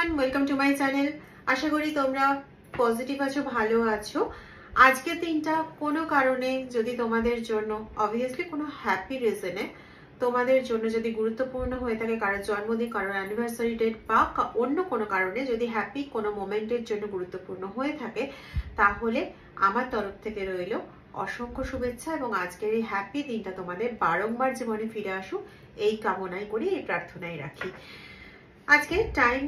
Everyone, welcome to my channel. আশা করি তোমরা পজিটিভ আছো, ভালো আছো। আজকের দিনটা কোনো কারণে যদি তোমাদের জন্য অবভিয়াসলি কোনো হ্যাপি রিজনে তোমাদের জন্য যদি গুরুত্বপূর্ণ হয়ে থাকে, কারোর জন্মদিন, কারোর অ্যানিভার্সারি ডেট বা অন্য কোনো কারণে যদি হ্যাপি কোনো মোমেন্টের জন্য গুরুত্বপূর্ণ হয়ে থাকে, তাহলে আমার তরফ থেকে রইল অসংখ্য শুভেচ্ছা এবং আজকের এই হ্যাপি দিনটা তোমাদের বারংবার জীবনে ফিরে আসুক এই কামনাই করি, এই প্রার্থনাই রাখি। আজকে টাইম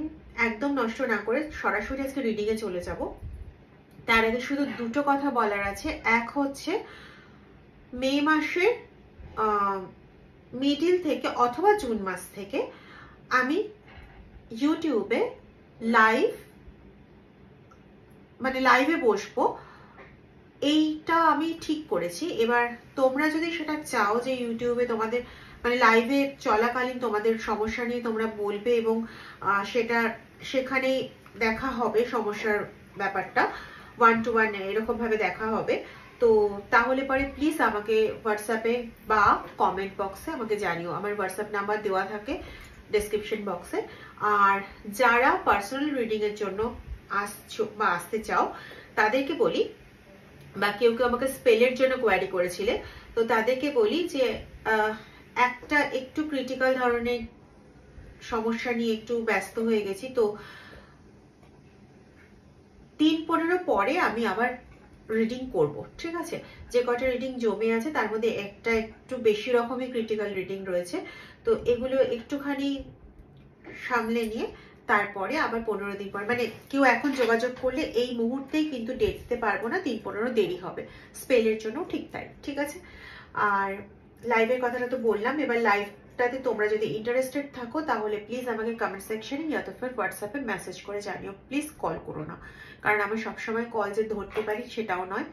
একদম নষ্ট না করে সরাসরি আজকে রিডিং এ চলে যাব। তার আগে শুধু দুটো কথা বলার আছে। এক হচ্ছে মে মাসের মিডিল থেকে অথবা জুন মাস থেকে আমি ইউটিউবে লাইভে বসবো, এইটা আমি ঠিক করেছি। এবার তোমরা যদি সেটা চাও যে ইউটিউবে তোমাদের লাইভে চলাকালীন তোমাদের সমস্যা নিয়ে তোমরা বলবে এবং সেখানে দেখা হবে সমস্যার ব্যাপারটা, 1 to 1 এরকম ভাবে দেখা হবে। তো তাহলে পরে প্লিজ আমাকে হোয়াটসঅ্যাপে বা কমেন্ট বক্সে আমাকে জানিও। আমার হোয়াটসঅ্যাপ নাম্বার দেওয়া থাকে ডেসক্রিপশন বক্সে। আর যারা পার্সোনাল রিডিং এর জন্য আসছো বা আসতে চাও তাদেরকে বলি, বা কেউ কেউ আমাকে স্পেলের জন্য কোয়ারি করেছিলে, তো তাদেরকে বলি যে একটা একটু ক্রিটিক্যাল ধরনের সমস্যা নিয়ে একটু ব্যস্ত হয়ে গেছি, তো 3-15 পরে আমি আবার রিডিং করব, ঠিক আছে? যে কটা রিডিং জমে আছে তার মধ্যে একটা একটু বেশি রকমের ক্রিটিক্যাল রিডিং রয়েছে, তো এগুলো একটুখানি সামলে নিয়ে তারপরে আবার 15 দিন পর, কেউ এখন যোগাযোগ করলে এই মুহূর্তেই কিন্তু ডেট দিতে পারবো না, 3-15 দেরি হবে। স্পেলের জন্য ঠিক তাই, ঠিক আছে? আর লাইভের কথাটা তো বললাম। এবার লাইভটাতে তোমরা যদি ইন্টারেস্টেড থাকো তাহলে প্লিজ আমাকে কমেন্ট সেকশনে ইয়া তো ফির হোয়াটসঅ্যাপে মেসেজ করে জানিও। প্লিজ কল করো না, কারণ আমি সবসময় কল যে ধরতে পারি সেটাও নয়।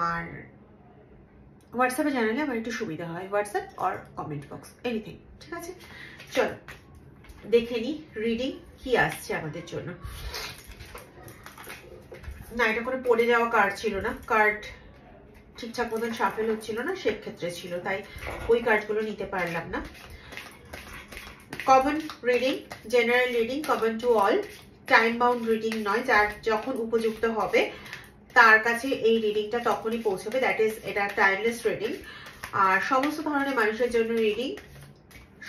আর হোয়াটসঅ্যাপে জানালে আমার একটু সুবিধা হয়, WhatsApp or comment box, anything, ঠিক আছে? চলো দেখে নি রিডিং কি আসছে আমাদের জন্য। না, এটা কোনো পড়ে যাওয়া কার্ড ছিল না, কার্ড ঠিকঠাক মতন শাফেল হচ্ছিল না, সেক্ষেত্রে ছিল, তাই ওই কার্ডগুলো নিতে পারলাম না। Common reading, general reading, common to all, time bound reading নয়। যার যখন উপযুক্ত হবে তার কাছে এই রিডিংটা তখনই পৌঁছবে, দ্যাট ইজ এটা টাইমলেস রিডিং। আর সমস্ত ধরনের মানুষের জন্য রিডিং,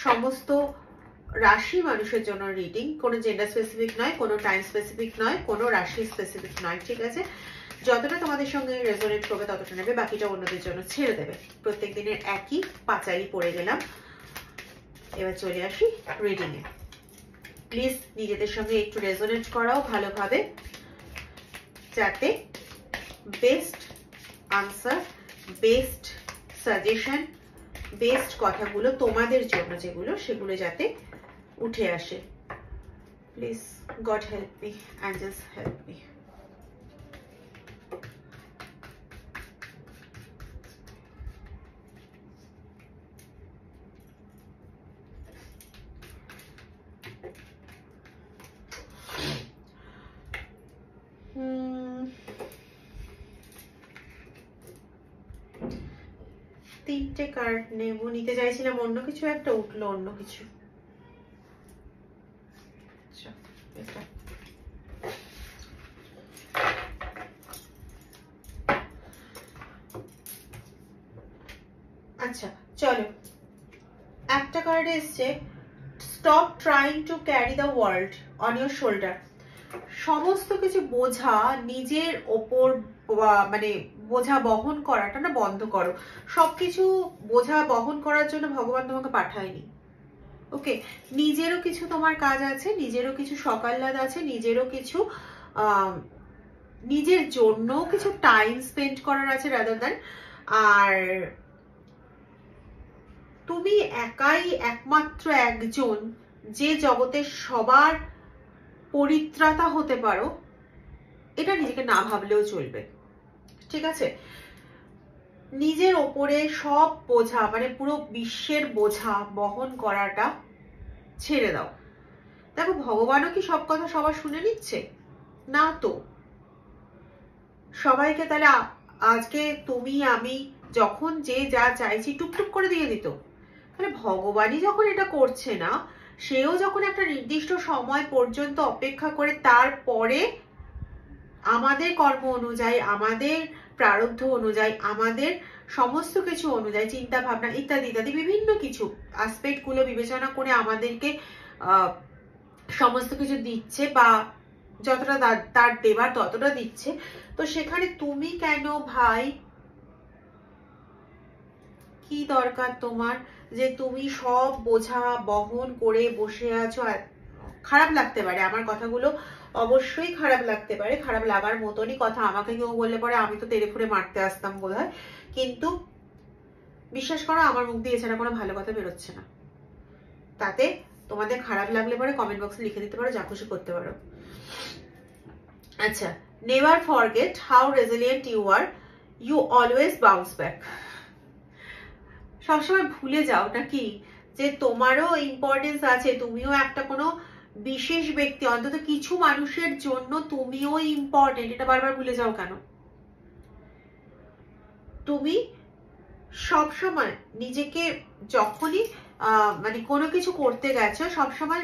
সমস্ত রাশি মানুষের জন্য রিডিং, কোনো জেন্ডার স্পেসিফিক নয়, কোনো টাইম স্পেসিফিক নয়, কোনো রাশি স্পেসিফিক নয়, ঠিক আছে? যতটা তোমাদের সঙ্গে রেজোনেট করবে ততটা নেবে, বাকিটা অন্যদের জন্য ছেড়ে দেবে। প্রত্যেক দিনের একই পাঁচালি পড়ে গেলাম। এবার চলে আসি রিডিং এ। প্লিজ নিজেদের সঙ্গে একটু রেজোনেট করাও ভালোভাবে, যাতে best answer, best suggestion, best কথাগুলো তোমাদের জন্য যেগুলো, সেগুলো যাতে উঠে আসে। Please God help me, angels help me. তিনটে কার্ড নেব, নিতে চাইছিলাম অন্য কিছু, একটা উঠলো অন্য কিছু। আচ্ছা চলো, একটা কার্ড এসছে, stop trying to carry the world on your shoulder. সমস্ত কিছু বোঝা নিজের ওপর, বোঝা বহন করাটা না বন্ধ করো। সবকিছু বোঝা বহন করার জন্য ভগবান তোমাকে পাঠায়নি, ওকে? নিজেরও কিছু তোমার কাজ আছে, নিজেরও কিছু সকাল্লাদ আছে, নিজেরও কিছু নিজের জন্য কিছু টাইম স্পেন্ড করার আছে রাদার দ্যান। আর তুমি একাই একমাত্র একজন যে জগতের সবার পরিত্রাতা হতে পারো, এটা নিজেকে না ভাবলেও চলবে, ঠিক আছে? নিজের ওপরে সব বোঝা, পুরো বিশ্বের বোঝা বহন করাটা ছেড়ে দাও। দেখো, ভগবানও কি সব কথা সবার শুনে নিচ্ছে? না তো। সবাইকে তাহলে আজকে তুমি আমি যখন যে যা চাইছি টুকটুক করে দিয়ে দিত, তাহলে ভগবানই যখন এটা করছে না, সেও যখন একটা নির্দিষ্ট সময় পর্যন্ত অপেক্ষা করে, তারপরে আমাদের কর্ম অনুযায়ী, আমাদের প্রারব্ধ অনুযায়ী, আমাদের সমস্ত কিছু অনুযায়ী, চিন্তা ভাবনা ইত্যাদি ইত্যাদি বিভিন্ন কিছু আসপেক্ট গুলো বিবেচনা করে আমাদেরকে সমস্ত কিছু দিচ্ছে, বা যতটা তার দেবার ততটা দিচ্ছে। তো সেখানে তুমি কেন ভাই, কি দরকার তোমার যে তুমি সব বোঝা বহন করে বসে আছো? খারাপ লাগতে পারে আমার কথাগুলো, অবশ্যই খারাপ লাগতে পারে, খারাপ লাগার মতনই কথা। আমাকে কেউ বললে পরে আমি তো তেড়ে ফুড়ে মারতে আসতাম বোধহয়, কিন্তু বিশ্বাস করো আমার মুখ দিয়ে এছাড়া কোনো ভালো কথা বেরোচ্ছে না। তাতে তোমাদের খারাপ লাগলে পরে কমেন্ট বক্সে লিখে দিতে পারো, যা খুশি করতে পারো। আচ্ছা, never forget how resilient you are, you always bounce back. সবসময় ভুলে যাও নাকি যে তোমারও ইম্পর্টেন্স আছে, তুমিও একটা কোনো বিশেষ ব্যক্তি, অন্তত কিছু মানুষের জন্য তুমিও ইম্পর্টেন্ট। এটা বারবার ভুলে যাও কেন? তুমি সবসময় নিজেকে যখনই মানে কোনো কিছু করতে গেছো, সবসময়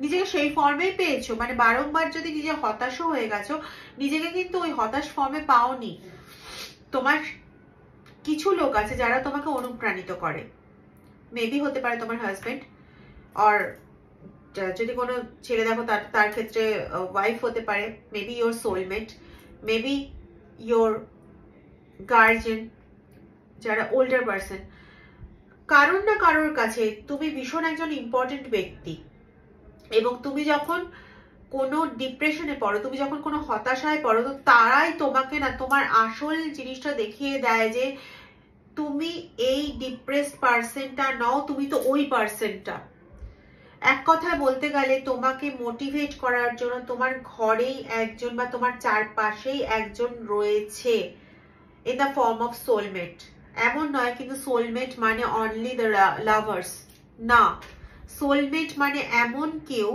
নিজেকে সেই ফর্মেই পেয়েছো। মানে বারংবার যদি নিজে হতাশও হয়ে গেছো, নিজেকে কিন্তু ওই হতাশ ফর্মে পাওনি। তোমার কিছু লোক আছে যারা তোমাকে অনুপ্রাণিত করে, মেবি হতে পারে তোমার হাজবেন্ড, আর যদি কোনো ছেলে দেখো তার ক্ষেত্রে ওয়াইফ হতে পারে, maybe your soulmate, maybe your guardian, যারা ওল্ডার পার্সন। কারোর না কারোর কাছে তুমি ভীষণ একজন ইম্পর্টেন্ট ব্যক্তি, এবং তুমি যখন কোনো ডিপ্রেশনে পড়ো, তুমি যখন কোনো হতাশায় পড়ো, তো তারাই তোমাকে না তোমার আসল জিনিসটা দেখিয়ে দেয় যে তুমি এই ডিপ্রেসড পার্সনটা নও, তুমি তো ওই পার্সনটা। এক কথায় বলতে গেলে তোমাকে মোটিভেট করার জন্য তোমার ঘরেই একজন বা তোমার চারপাশেই একজন রয়েছে, in the form of soulmate. এমন নয় কিন্তু সোলমেট মানে অনলি দ্য লাভার্স, না। সোলমেট মানে এমন কেউ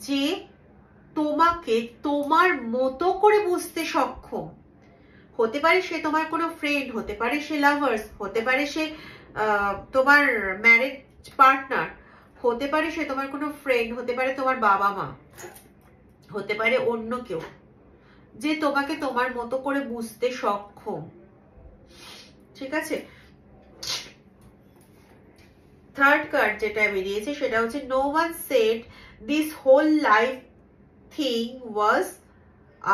যে তোমাকে তোমার মতো করে বুঝতে সক্ষম। হতে পারে সে তোমার কোনো ফ্রেন্ড, হতে পারে সে লাভার্স, হতে পারে সে তোমার ম্যারেজ পার্টনার, হতে পারে সে তোমার কোনো ফ্রেন্ড, হতে পারে তোমার বাবা মা, হতে পারে অন্য কেউ, যে তোমাকে তোমার মতো করে বুঝতে সক্ষম। ঠিক আছে, থার্ড কার্ড যেটা বেরিয়েছে সেটা হচ্ছে no one said this whole life thing was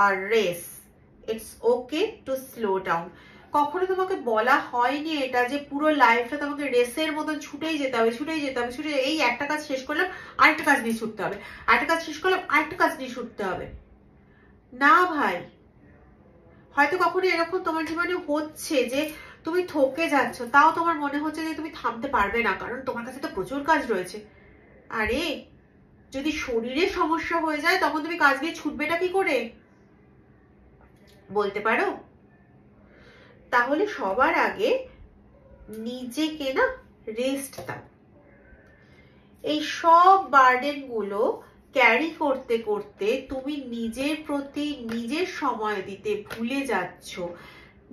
a race, it's okay to slow down. কখনো তোমাকে বলা হয়নি এটা যে পুরো লাইফটা তোমাকে রেসের মতন ছুটেই যেতে হবে, ছুটেই যেতে হবে, ছুটে এই একটা কাজ শেষ করলাম আরেকটা কাজ নিয়ে ছুটতে হবে, আরেকটা কাজ শেষ করলাম আরেকটা কাজ নিয়ে ছুটতে হবে। না ভাই, হয়তো কখনো এরকম তোমার জীবনে হচ্ছে যে তুমি থকে যাচ্ছ, তাও তোমার মনে হচ্ছে যে তুমি থামতে পারবে না, কারণ তোমার কাছে তো প্রচুর কাজ রয়েছে। আরে যদি শরীরে সমস্যা হয়ে যায় তখন তুমি কাজ নিয়ে ছুটবেটা কি করে বলতে পারো? তাহলে সবার আগে নিজেকে না রেস্ট দাও। এই সব বার্ডেন গুলো ক্যারি করতে করতে তুমি নিজের প্রতি নিজের সময় দিতে ভুলে যাচ্ছ।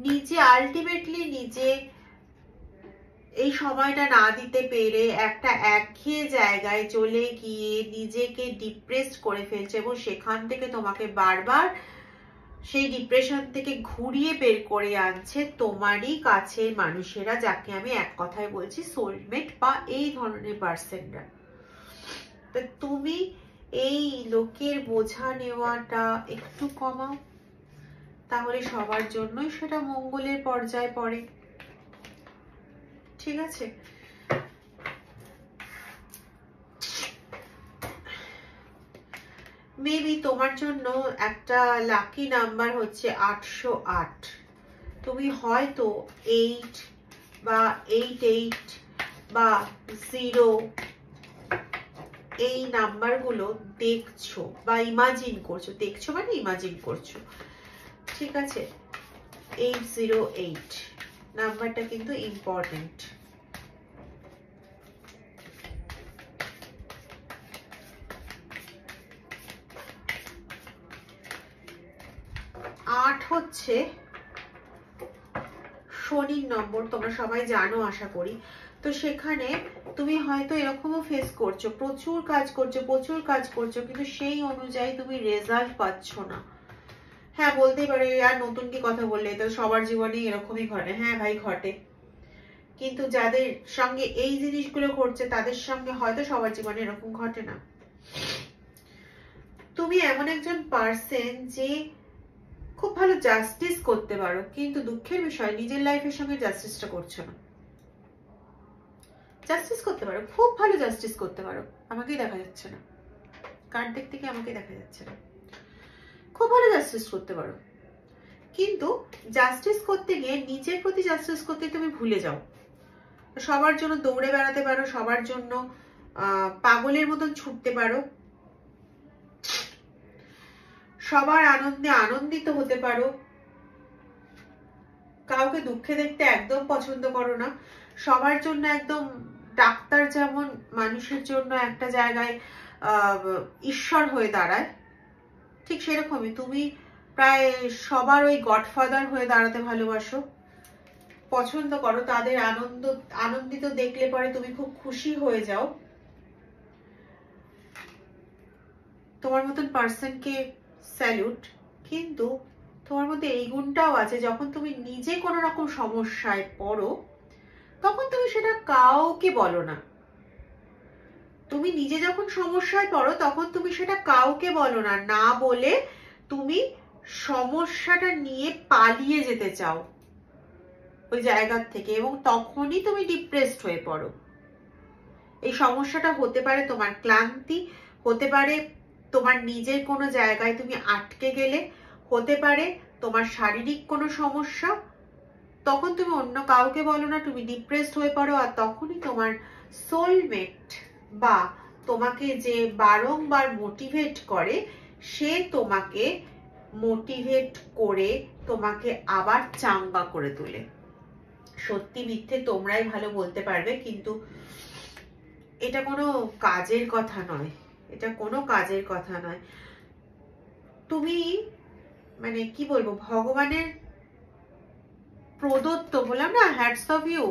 নিজে আলটিমেটলি নিজে এই সময়টা না দিতে পেরে একটা একঘেয়ে জায়গায় চলে গিয়ে নিজেকে ডিপ্রেস করে ফেলছে, এবং সেখান থেকে তোমাকে বারবার সেই ডিপ্রেশন থেকে ঘুরিয়ে বের করে আনছে তোমারই কাছের মানুষেরা, যাকে আমি এক কথায় বলছি সোলমেট বা এই ধরনের পার্সনরা। তো তুমি এই লোকের বোঝা নেওয়াটা একটু কমাও, তাহলে সবার জন্যই সেটা মঙ্গলের পর্যায়ে পড়ে। ঠিক আছে, মেবি তোমার জন্য একটা লাকি নাম্বার হচ্ছে 808। তুমি হয়তো 8 বা 88 বা 0 এই নাম্বারগুলো দেখছো বা ইমাজিন করছো। দেখছো মানে ইমাজিন করছো। ঠিক আছে, 808 নাম্বারটা কিন্তু ইম্পর্টেন্ট। আট হচ্ছে শনির নম্বর, তোমরা সবাই জানো আশা করি। তো সেখানে তুমি হয়তো এরকমও ফেস করছো, প্রচুর কাজ করছো কিন্তু সেই অনুযায়ী তুমি রেজাল্ট পাচ্ছ না। হ্যাঁ বলতেই পারে আর নতুন কি কথা বললে, তো সবার জীবনে এরকমই ঘটে। হ্যাঁ ভাই ঘটে, কিন্তু যাদের সঙ্গে এই জিনিসগুলো ঘটছে তাদের সঙ্গে হয়তো সবার জীবনে এরকম ঘটে না। তুমি এমন একজন পার্সন যে খুব ভালো জাস্টিস করতে পারো, কিন্তু দুঃখের বিষয় নিজের লাইফের সঙ্গে জাস্টিসটা করছো না। জাস্টিস করতে পারো, খুব ভালো জাস্টিস করতে পারো, আমাকেই দেখা যাচ্ছে না, কার দিক থেকে আমাকে দেখা যাচ্ছে না। খুব ভালো জাস্টিস করতে পারো, কিন্তু জাস্টিস করতে গিয়ে নিজের প্রতি জাস্টিস করতে তুমি ভুলে যাও। সবার জন্য দৌড়ে বেড়াতে পারো, সবার জন্য পাগলের মতন ছুটতে পারো, সবার আনন্দে আনন্দিত হতে পারো, কাউকে দুঃখে দেখতে একদম পছন্দ করো না। সবার জন্য একদম ডাক্তার যেমন মানুষের জন্য একটা জায়গায় ঈশ্বর হয়ে দাঁড়ায়, ঠিক সেরকমই তুমি প্রায় সবার ওই গডফাদার হয়ে দাঁড়াতে ভালোবাসো, পছন্দ করো। তাদের আনন্দিত দেখলে পরে তুমি খুব খুশি হয়ে যাও। তোমার মতন পার্সনকে স্যালুট। কিন্তু তোমার মধ্যে এই গুণটাও আছে, যখন তুমি নিজে কোনো রকম সমস্যায় পড়ো তখন তুমি সেটা কাউকে বলো না। তুমি নিজে যখন সমস্যায় পড়ো তখন তুমি সেটা কাউকে বলো না, না বলে তুমি সমস্যাটা নিয়ে পালিয়ে যেতে চাও ওই জায়গার থেকে, এবং তখনই তুমি ডিপ্রেসড হয়ে পড়ো। এই সমস্যাটা হতে পারে তোমার ক্লান্তি, হতে পারে তোমার নিজের কোনো জায়গায় তুমি আটকে গেলে, হতে পারে তোমার শারীরিক কোনো সমস্যা। তখন তুমি অন্য কাউকে বলো না, তুমি ডিপ্রেসড হয়ে পড়ো, আর তখনই তোমার সোলমেট বা তোমাকে যে বারংবার মোটিভেট করে সে তোমাকে মোটিভেট করে তোমাকে আবার চাঙ্গা করে তোলে। সত্যি মিথ্যে তোমরাই ভালো বলতে পারবে, কিন্তু এটা কোনো কাজের কথা নয়, এটা কোনো কাজের কথা নয়। তুমি মানে কি বলবো, ভগবানের প্রদত্ত, বললাম না হ্যাটস অফ ইউ,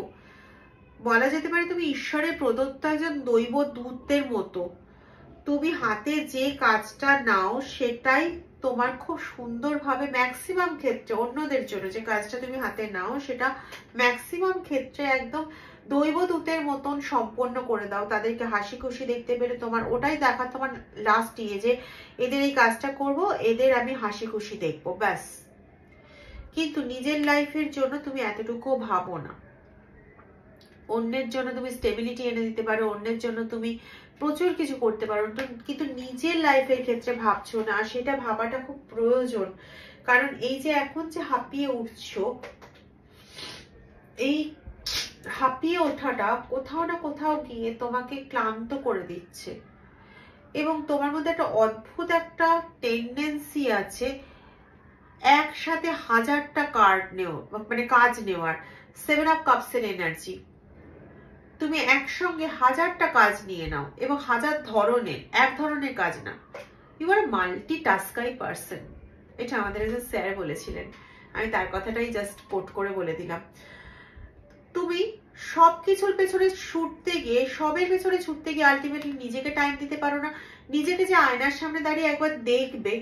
বলা যেতে পারে তুমি ঈশ্বরের প্রদত্ত একজন দৈব দূতের মতো। তুমি হাতে যে কাজটা নাও সেটাই তোমার খুব সুন্দরভাবে ম্যাক্সিমাম ক্ষেত্রে, অন্যদের জন্য যে কাজটা তুমি হাতে নাও সেটা ম্যাক্সিমাম ক্ষেত্রে একদম দৈবদূতের মতন সম্পন্ন করে দাও। তাদেরকে হাসি খুশি দেখতে পেরে তোমার ওটাই দেখা, তোমার লাস্ট ইয়ে যে এদের এই কাজটা করব, এদের আমি হাসি খুশি দেখবো, ব্যাস। কিন্তু নিজের লাইফের জন্য তুমি এতটুকু ভাবো না। অন্যের জন্য তুমি স্টেবিলিটি এনে দিতে পারো, অন্যের জন্য তুমি প্রচুর কিছু করতে পারো, কিন্তু নিজের লাইফের ক্ষেত্রে ভাবছো না। সেটা ভাবাটা খুব প্রয়োজন, কারণ এই যে এখন যে হাঁপিয়ে উঠছো, এই হাঁপিয়ে ওঠাটা কোথাও না কোথাও গিয়ে তোমাকে ক্লান্ত করে দিচ্ছে। এবং তোমার মধ্যে একটা অদ্ভুত একটা টেন্ডেন্সি আছে একসাথে হাজারটা কাজ নেওয়ার, 7 অফ কাপসের এনার্জি। তুমি একসঙ্গে হাজারটা কাজ নিয়ে নাও, এবং হাজার ধরনের, এক ধরনের কাজ না। ইউ আর মাল্টি টাস্কারি পার্সন, এটা আমাদের একজন স্যার বলেছিলেন, আমি তার কথাটাই জাস্ট কোট করে বলে দিলাম। তুমি সবকিছুর পেছনে ছুটতে গিয়ে, সবের পেছনে ছুটতে গিয়ে আলটিমেটলি নিজেকে টাইম দিতে পারো না। নিজেকে যে আয়নার সামনে দাঁড়িয়ে একবার দেখবে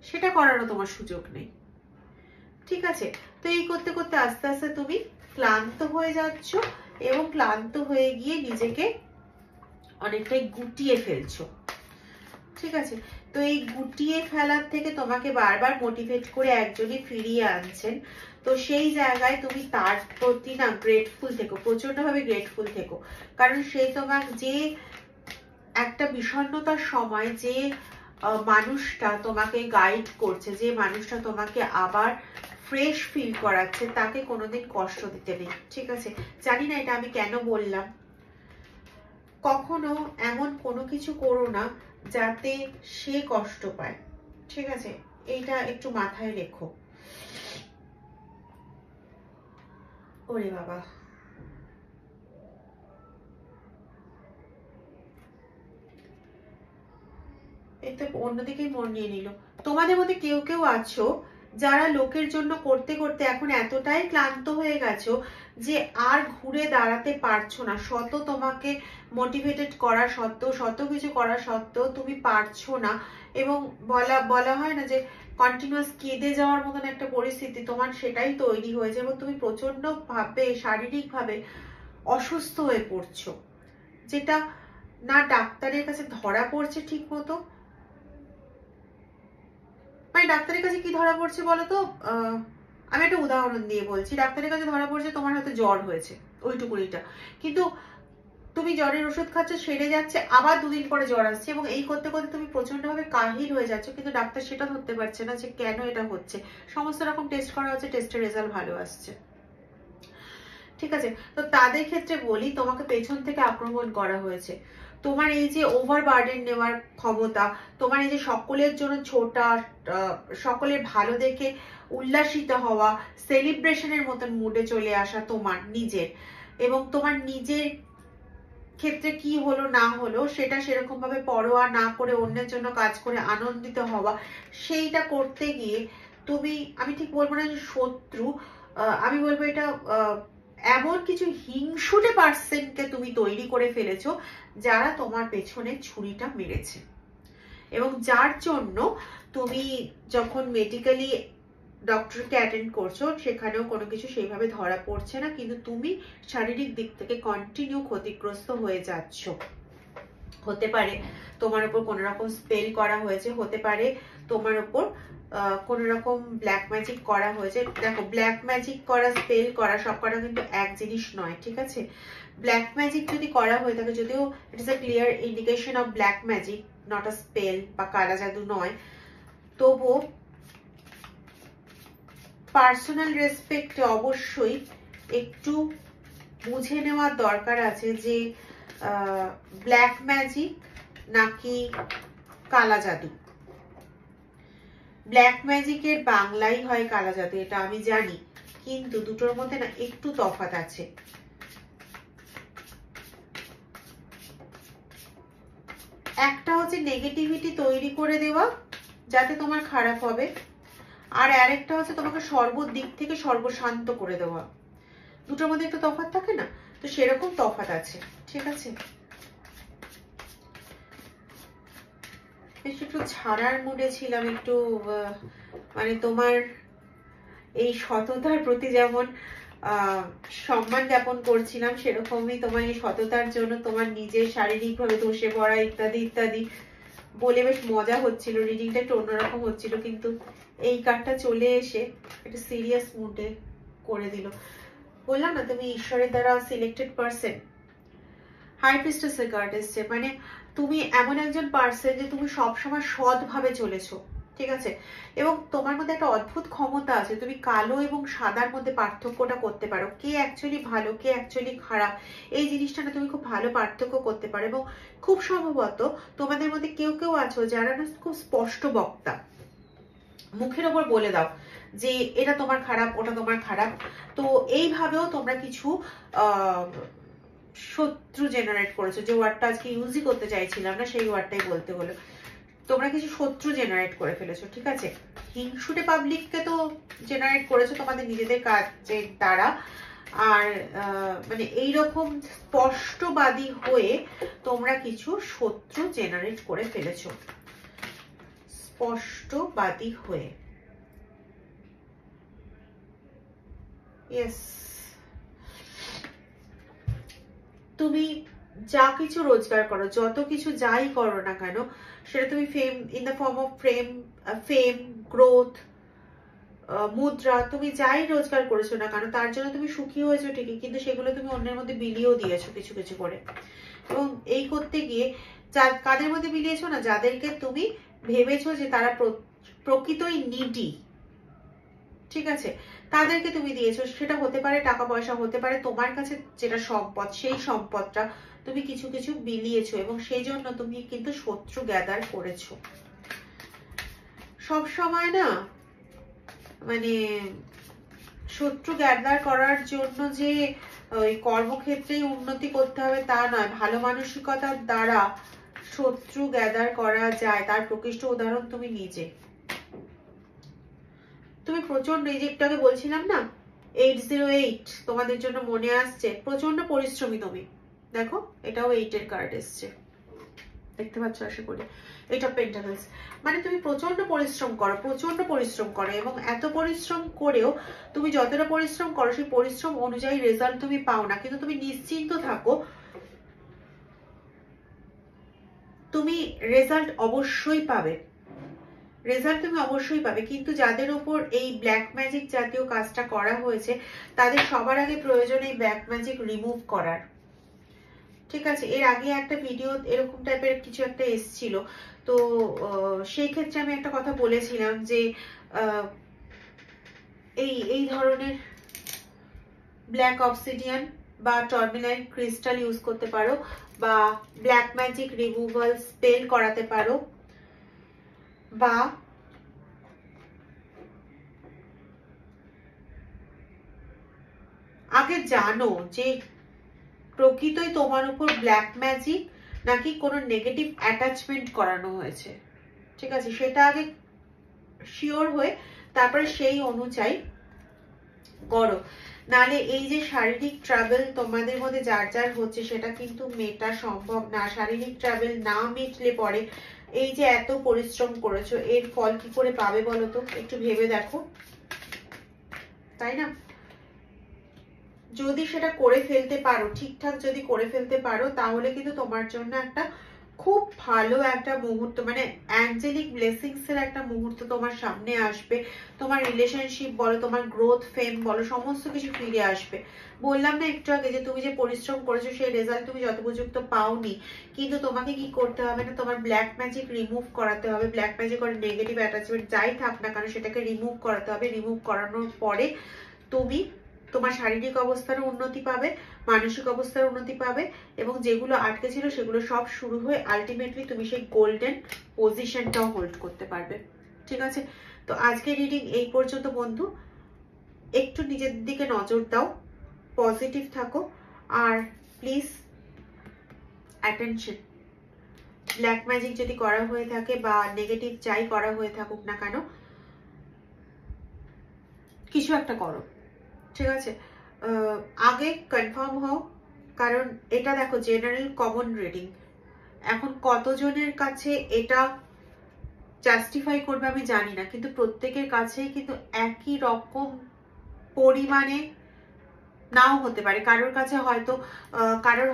সেটা করারও তোমার সুযোগ নেই, ঠিক আছে? তো এই করতে করতে আস্তে আস্তে তুমি ক্লান্ত হয়ে যাচ্ছ, এবং ক্লান্ত হয়ে গিয়ে নিজেকে অনেকটাই গুটিয়ে ফেলছো, ঠিক আছে? তো এই গুটিয়ে ফেলার থেকে তোমাকে বারবার মোটিভেট করে একজনই ফিরিয়ে আনছেন। তো সেই জায়গায় তুমি তার প্রতি না গ্রেটফুল থেকো, প্রচন্ডভাবে গ্রেটফুল থেকো, কারণ সে তোমার যে একটা বিষণ্ণতার সময় যে মানুষটা তোমাকে গাইড করছে, যে মানুষটা তোমাকে আবার ফ্রেশ ফিল করাচ্ছে, তাকে কোনোদিন কষ্ট দিতে নেই, ঠিক আছে? জানি না এটা আমি কেন বললাম। কখনো এমন কোনো কিছু করো না যাতে সে কষ্ট পায়, ঠিক আছে? এইটা একটু মাথায় রেখো। ওরে বাবা, এই তো অন্যদিকেই মন নিয়ে নিল। তোমাদের মধ্যে কেউ কেউ আছো যারা লোকের জন্য করতে করতে এখন এতটাই ক্লান্ত হয়ে গেছো যে আর ঘুরে দাঁড়াতে পারছো না, শত তোমাকে মোটিভেটেড করা সত্ত্বেও, শত কিছু করা সত্ত্বেও তুমি পারছো না, এবং বলা হয় না যে কন্টিনিউয়াস কেঁদে যাওয়ার মতন একটা পরিস্থিতি তোমার সেটাই তৈরি হয়েছে, এবং তুমি প্রচন্ড ভাবে শারীরিক ভাবে অসুস্থ হয়ে পড়ছো, যেটা না ডাক্তারের কাছে ধরা পড়ছে ঠিক মতো। মানে ডাক্তারের কাছে কি ধরা পড়ছে বলতো, আমি একটা উদাহরণ দিয়ে বলছি, ডাক্তারের কাছে ধরা পড়ছে তোমার হয়তো জ্বর হয়েছে ওইটুকুনিটা, কিন্তু তুমি জ্বরের ওষুধ খাচ্ছ, সেরে যাচ্ছে, আবার 2 দিন পরে জ্বর আসছে, এবং এই করতে করতে তুমি প্রচন্ড ভাবে কাহিল হয়ে যাচ্ছ, কিন্তু ডাক্তার সেটা ধরতে পারছে না যে কেন এটা হচ্ছে। সমস্ত রকম টেস্ট করা হচ্ছে, টেস্টের রেজাল্ট ভালো আসছে, ঠিক আছে। তো তাদের ক্ষেত্রে বলি, তোমাকে পেছন থেকে আক্রমণ করা হয়েছে, তোমার এই যে ওভার বার্ডেন নেওয়ার ক্ষমতা, তোমার এই যে সকলের জন্য ছোটা, সকলের ভালো দেখে উল্লাসিত হওয়া, সেলিব্রেশনের মতন মুডে চলে আসা তোমার নিজের, এবং তোমার নিজের ক্ষেত্রে কি হলো না হলো সেটা সেরকম ভাবে পরোয়া না করে অন্যের জন্য কাজ করে আনন্দিত হওয়া, সেইটা করতে গিয়ে তুমি, আমি ঠিক বলবো না যে শত্রু, আমি বলবো এটা এমন কিছু হিংসুটে পার্সনকে তুমি তৈরি করে ফেলেছো যারা তোমার পেছনে ছুরিটা মেরেছে, এবং যার জন্য তুমি যখন মেডিকেলি ডক্টরকে অ্যাটেন্ড করছো সেখানেও কোনো কিছু সেইভাবে ধরা পড়ছে না, কিন্তু তুমি শারীরিক দিক থেকে কন্টিনিউ ক্ষতিগ্রস্ত হয়ে যাচ্ছ। হতে পারে তোমার উপর কোনো রকম স্পেল করা হয়েছে, হতে পারে তোমার উপর কোন রকম ব্ল্যাক ম্যাজিক করা হয়েছে। দেখো, ব্ল্যাক ম্যাজিক করা, স্পেল করা সব কটা কিন্তু এক জিনিস নয়, ঠিক আছে। ব্ল্যাক ম্যাজিক যদি করা হয়ে থাকে, যদিও it is a clear indication of black magic, not a spell বা কালা জাদু নয়, তবুও পার্সোনাল রেসপেক্টে অবশ্যই একটু বুঝে নেওয়ার দরকার আছে যে ব্ল্যাক ম্যাজিক নাকি কালা জাদু। ব্ল্যাক ম্যাজিকের বাংলাই হয় কালা জাদু, এটা আমি জানি, কিন্তু দুটোর মধ্যে না একটু তফাৎ আছে। একটা হচ্ছে নেগেটিভিটি তৈরি করে দেওয়া যাতে তোমার খারাপ হবে, আর আরেকটা হচ্ছে তোমাকে সর্বদিক থেকে সর্বশান্ত করে দেওয়া। দুটোর মধ্যে একটু তফাৎ থাকে না, তো সেরকম তফাৎ আছে, ঠিক আছে। বেশ একটু ছাড়ার মুডে ছিলাম, একটু মানে তোমার এই সততার প্রতি যেমন সম্মান জ্ঞাপন করছিলাম, সেরকমই তোমার এই সততার জন্য তোমার নিজের শারীরিকভাবে ধসে পড়া ইত্যাদি ইত্যাদি বলে বেশ মজা হচ্ছিল, রিডিংটা একটু অন্যরকম হচ্ছিল, কিন্তু এই কার্ডটা চলে এসে একটা সিরিয়াস মুডে করে দিল। বললাম না তুমি ঈশ্বরের দ্বারা সিলেক্টেড পার্সন। হাই প্রিস্টেসের কার্ড এসছে, মানে তুমি এমন একজন পার্সন যে তুমি সবসময় সৎভাবে চলেছো, ঠিক আছে, এবং তোমার মধ্যে একটা অদ্ভুত ক্ষমতা আছে, তুমি কালো এবং সাদার মধ্যে পার্থক্যটা করতে পারো, কে অ্যাকচুয়ালি ভালো কে অ্যাকচুয়ালি খারাপ, এই জিনিসটা না তুমি খুব ভালো পার্থক্য করতে পারো। এবং খুব সম্ভবত তোমাদের মধ্যে কেউ কেউ আছো যারা না খুব স্পষ্ট বক্তা, মুখের ওপর বলে দাও যে এটা তোমার খারাপ, ওটা তোমার খারাপ। তো এইভাবেও তোমরা কিছু শত্রু জেনারেট করেছো, যে ওয়ার্ডটা আজকে ইউজই করতে চাইছিলাম না সেই ওয়ার্ডটাই বলতে হলো, তোমরা কিছু শত্রু জেনারেট করে ফেলেছো, ঠিক আছে। হিংসুটে পাবলিককে তো জেনারেট করেছো তোমাদের নিজেদের কাজের দ্বারা, আর মানে এইরকম স্পষ্টবাদী হয়ে তোমরা কিছু শত্রু জেনারেট করে ফেলেছো, স্পষ্টবাদী হয়ে। ইয়েস, তুমি যা কিছু রোজগার করো, যত কিছু যাই করো না কেন, সেটা তুমি fame in the form of fame, growth, মুদ্রা, তুমি যাই রোজগার করেছো না কেন তার জন্য তুমি সুখী হয়েছো ঠিকই, কিন্তু সেগুলো তুমি অন্যের মধ্যে বিলিয়েও দিয়েছো কিছু কিছু করে। এবং এই করতে গিয়ে কাদের মধ্যে বিলিয়েছো না, যাদেরকে তুমি ভেবেছো যে তারা প্রকৃতই নিডি, ঠিক আছে, তাদেরকে তুমি দিয়েছো। সেটা হতে পারে টাকা পয়সা, হতে পারে তোমার কাছে যেটা সম্পদ, সেই সম্পদটা তুমি কিছু কিছু বিলিয়েছো, এবং সেই জন্য তুমি কিন্তু শত্রু গ্যাদার করেছো। সব সময় না মানে শত্রু গ্যাদার করার জন্য যে ওই কর্মক্ষেত্রেই উন্নতি করতে হবে তা নয়, ভালো মানসিকতার দ্বারা শত্রু গ্যাদার করা যায়, তার প্রকৃষ্ট উদাহরণ তুমি নিজে। তুমি প্রচন্ড, এই যে একটু আগে বলছিলাম না 808 তোমাদের জন্য মনে আসছে, প্রচন্ড পরিশ্রমী তুমি। দেখো এটাও 8 এর কার্ড এসছে, দেখতে পাচ্ছ আশা করি। এটা পেন্টাকলস, মানে তুমি প্রচন্ড পরিশ্রম করো এবং এত পরিশ্রম করেও তুমি যতটা পরিশ্রম করো সেই পরিশ্রম অনুযায়ী রেজাল্ট তুমি পাও না, কিন্তু তুমি নিশ্চিন্ত থাকো তুমি রেজাল্ট অবশ্যই পাবে, কিন্তু যাদের উপর এই ব্ল্যাক ম্যাজিক জাতীয় কাজটা করা হয়েছে তাদের সবার আগে প্রয়োজন এই ব্ল্যাক ম্যাজিক রিমুভ করার। ঠিক আছে, এর আগে একটা ভিডিও এরকম টাইপের কিছু একটা এসছিল, তো সেই ক্ষেত্রে আমি একটা কথা বলেছিলাম যে এই ধরনের ব্ল্যাক অবসিডিয়ান বা টরমিলাইন ক্রিস্টাল ইউজ করতে পারো, বা ব্ল্যাক ম্যাজিক রিমুভাল স্পেল করাতে পারো, বা আগে জানো যে প্রকৃতই তোমার উপর ব্ল্যাক ম্যাজিক নাকি কোনো নেগেটিভ অ্যাটাচমেন্ট করানো হয়েছে। ঠিক আছে, সেটা আগে শিওর হয়ে তারপরে সেই অনুযায়ী করো, নালে এই যে শারীরিক ট্রাভেল তোমাদের মধ্যে যার যার হচ্ছে সেটা কিন্তু মেটা সম্ভব না। শারীরিক ট্রাভেল না মিটলে পরে এই যে এত পরিশ্রম করেছো এর ফল কি করে পাবে বলো তো, একটু ভেবে দেখো, তাই না? যদি সেটা করে ফেলতে পারো, ঠিকঠাক যদি করে ফেলতে পারো, তাহলে কিন্তু তোমার জন্য একটা খুব ভালো একটা মুহূর্ত, মানে অ্যাঞ্জেলিক ব্লেসিংস এর একটা মুহূর্ত তোমার সামনে আসবে। তোমার রিলেশনশিপ বলো, তোমার গ্রোথ ফেম বলো, সমস্ত কিছু ফিরে আসবে। বললাম না একটু আগে যে তুমি যে পরিশ্রম করেছো সেই রেজাল্ট তুমি যথোপযুক্ত পাওনি, কিন্তু তোমাকে কি করতে হবে না, তোমার ব্ল্যাক ম্যাজিক রিমুভ করাতে হবে। ব্ল্যাক ম্যাজিক আর নেগেটিভ অ্যাটাচমেন্ট যাই থাক না কেন সেটাকে রিমুভ করাতে হবে। রিমুভ করানোর পরে তুমি তোমার শারীরিক অবস্থারও উন্নতি পাবে, মানসিক অবস্থার উন্নতি পাবে, এবং যেগুলো আটকে ছিল সেগুলো সব শুরু হয়ে আলটিমেটলি তুমি সেই গোল্ডেন পজিশনটাও হোল্ড করতে পারবে। ঠিক আছে, তো আজকের রিডিং এই পর্যন্ত বন্ধু। একটু নিজের দিকে নজর দাও, পজিটিভ থাকো, আর প্লিজ অ্যাটেনশন, ব্ল্যাক ম্যাজিক যদি করা হয়ে থাকে বা নেগেটিভ যাই করা হয়ে থাকুক না কেন, কিছু একটা করো। ঠিক আছে, আগে কনফার্ম হও, কারণ এটা দেখো জেনারেল কমন রিডিং। এখন কতজনের কাছে এটা জাস্টিফাই করবে আমি জানি না, কিন্তু প্রত্যেকের কাছে কিন্তু একই রকম পরিমাণে নাও হতে পারে। কারোর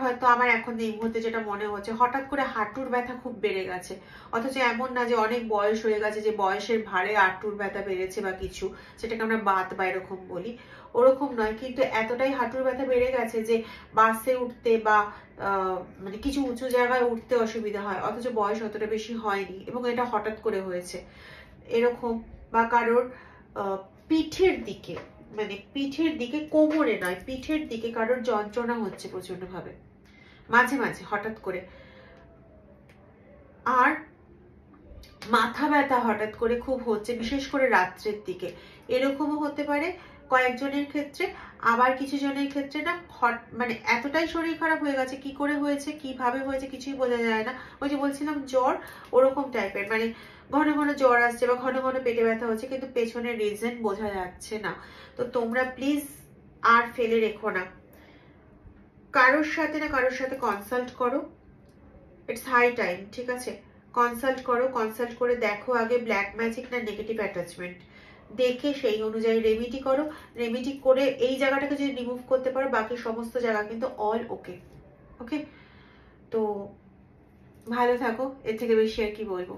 হয়তো আমার এখন এই মুহূর্তে যেটা মনে হচ্ছে হঠাৎ করে হাঁটুর ব্যথা খুব বেড়ে গেছে, অথচ এমন না যে অনেক বয়স হয়ে গেছে যে বয়সের ভারে হাঁটুর ব্যথা বেড়েছে বা কিছু, সেটাকে আমরা বাত বা এরকম বলি, ওরকম নয়, কিন্তু এতটাই হাঁটুর ব্যথা বেড়ে গেছে যে বাসে উঠতে বা মানে কিছু উঁচু জায়গায় উঠতে অসুবিধা হয়, অথচ বয়স অতটা বেশি হয়নি এবং এটা হঠাৎ করে হয়েছে এরকম। বা কারোর পিঠের দিকে, মানে পিঠের দিকে, কোমরে নয় পিঠের দিকে কারোর যন্ত্রণা হচ্ছে প্রচন্ড ভাবে মাঝে মাঝে হঠাৎ করে, আর মাথা ব্যথা হঠাৎ করে খুব হচ্ছে বিশেষ করে রাত্রের দিকে, এরকমও হতে পারে কয়েকজনের ক্ষেত্রে। আবার কিছু জনের ক্ষেত্রে না মানে এতটাই শরীর খারাপ হয়ে গেছে, কি করে হয়েছে কিভাবে হয়েছে কিছুই বোঝা যায় না। ওই যে বলছিলাম জ্বর, ওরকম টাইপের, মানে ঘন ঘন জ্বর আসছে বা ঘন ঘন পেটে ব্যথা হচ্ছে, কিন্তু পেছনের রিজন বোঝা যাচ্ছে না। তো তোমরা প্লিজ আর ফেলে রেখো না, কারোর সাথে না কারোর সাথে কনসাল্ট করো, ইটস হাই টাইম। ঠিক আছে, কনসাল্ট করো, কনসাল্ট করে দেখো আগে ব্ল্যাক ম্যাজিক না নেগেটিভ অ্যাটাচমেন্ট, দেখে সেই অনুযায়ী রেমিডি করো। রেমিডি করে এই জায়গাটাকে যদি রিমুভ করতে পারো, বাকি সমস্ত জায়গা কিন্তু অল ওকে। ওকে, তো ভালো থাকো, এর থেকে বেশি আর কি বলবো।